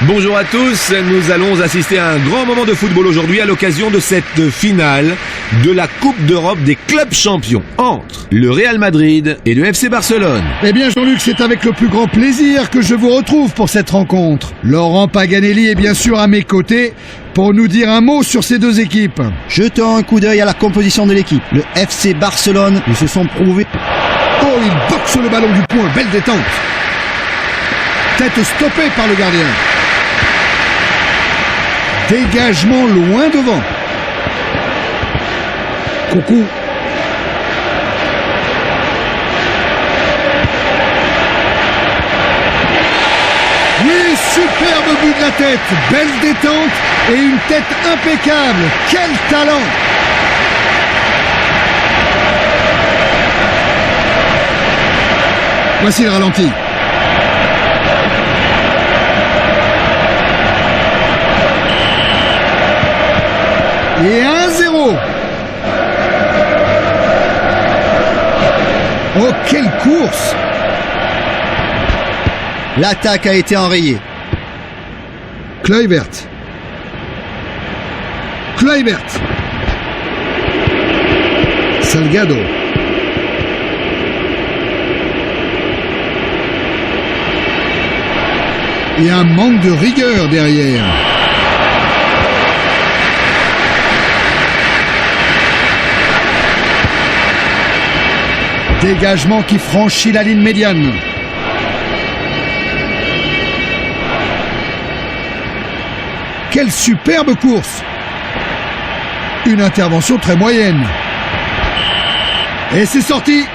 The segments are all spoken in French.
Bonjour à tous, nous allons assister à un grand moment de football aujourd'hui à l'occasion de cette finale de la Coupe d'Europe des clubs champions entre le Real Madrid et le FC Barcelone. Eh bien Jean-Luc, c'est avec le plus grand plaisir que je vous retrouve pour cette rencontre. Laurent Paganelli est bien sûr à mes côtés pour nous dire un mot sur ces deux équipes. Jetons un coup d'œil à la composition de l'équipe. Le FC Barcelone, ils se sont prouvés. Oh, il boxe le ballon du point, belle détente. Tête stoppée par le gardien. Dégagement loin devant. Coucou. Oui, superbe but de la tête. Belle détente et une tête impeccable. Quel talent! Voici le ralenti. Et 1-0. Oh, quelle course! L'attaque a été enrayée. Kluivert. Kluivert. Salgado. Et un manque de rigueur derrière. Dégagement qui franchit la ligne médiane. Quelle superbe course! Une intervention très moyenne. Et c'est sorti.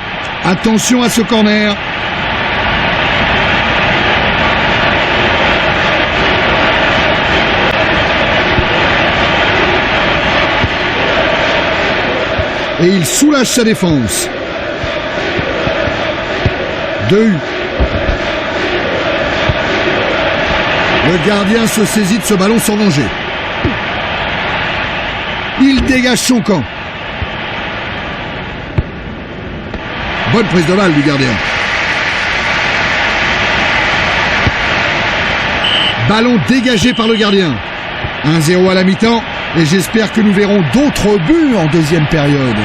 Attention à ce corner. Et il soulage sa défense. 2. Le gardien se saisit de ce ballon sans danger. Il dégage son camp. Bonne prise de balle du gardien. Ballon dégagé par le gardien. 1-0 à la mi-temps et j'espère que nous verrons d'autres buts en deuxième période.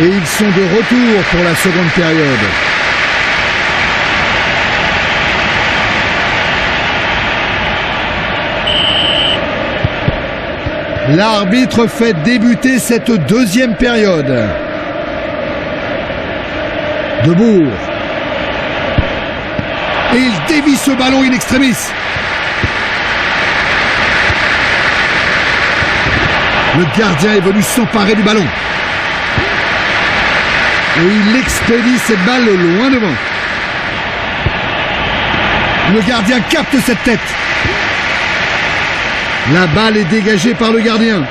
Et ils sont de retour pour la seconde période. L'arbitre fait débuter cette deuxième période. Debourg. Et il dévie ce ballon in extremis. Le gardien est venu s'emparer du ballon. Et il expédie cette balle loin devant. Le gardien capte cette tête. La balle est dégagée par le gardien.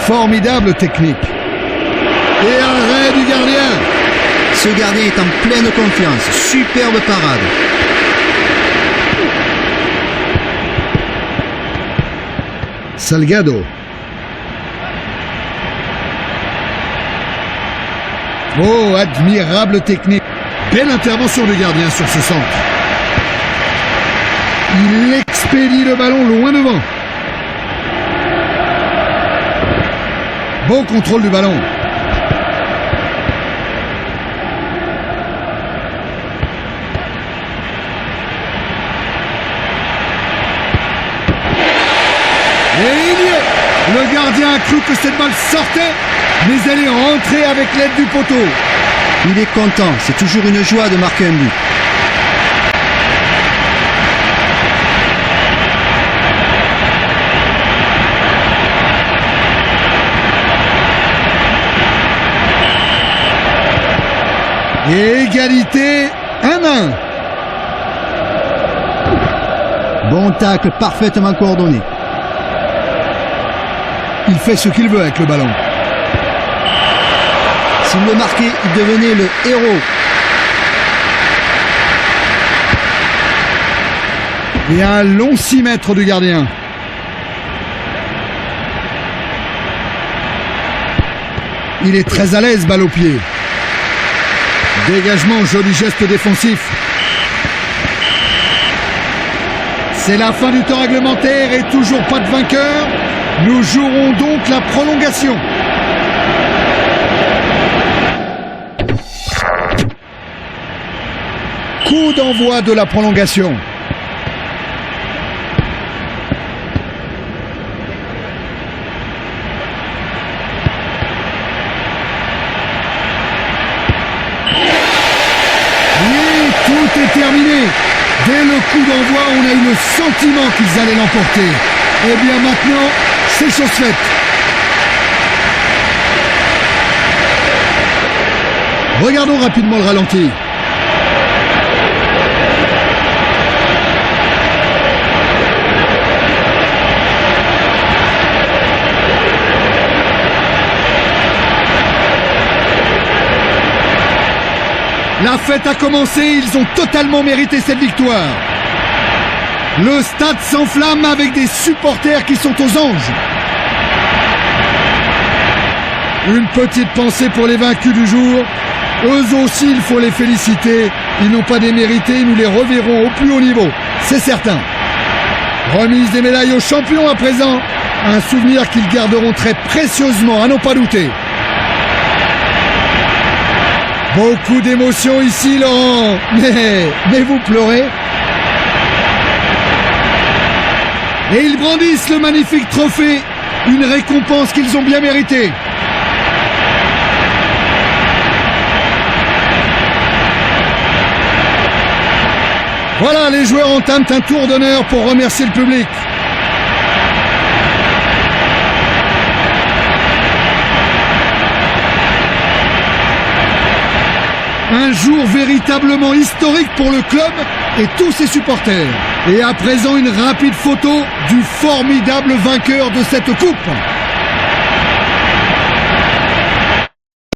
Formidable technique. Et arrêt du gardien. Ce gardien est en pleine confiance. Superbe parade. Salgado. Oh, admirable technique. Belle intervention du gardien sur ce centre. Il expédie le ballon loin devant. Bon contrôle du ballon. Et il y est. Le gardien a cru que cette balle sortait, mais elle est rentrée avec l'aide du poteau. Il est content, c'est toujours une joie de marquer un but. Et égalité 1-1. Bon tacle parfaitement coordonné. Il fait ce qu'il veut avec le ballon. S'il le marquait, il devenait le héros. Et un long 6 mètres du gardien. Il est très à l'aise, balle au pied. Dégagement, joli geste défensif. C'est la fin du temps réglementaire et toujours pas de vainqueur. Nous jouerons donc la prolongation. Coup d'envoi de la prolongation. Oui, tout est terminé. Dès le coup d'envoi, on a eu le sentiment qu'ils allaient l'emporter. Et bien maintenant, c'est chose faite. Regardons rapidement le ralenti. La fête a commencé, ils ont totalement mérité cette victoire. Le stade s'enflamme avec des supporters qui sont aux anges. Une petite pensée pour les vaincus du jour. Eux aussi, il faut les féliciter. Ils n'ont pas démérité, nous les reverrons au plus haut niveau, c'est certain. Remise des médailles aux champions à présent. Un souvenir qu'ils garderont très précieusement, à n'en pas douter. Beaucoup d'émotions ici, Laurent. Mais vous pleurez. Et ils brandissent le magnifique trophée. Une récompense qu'ils ont bien méritée. Voilà, les joueurs entament un tour d'honneur pour remercier le public. Un jour véritablement historique pour le club et tous ses supporters. Et à présent, une rapide photo du formidable vainqueur de cette coupe.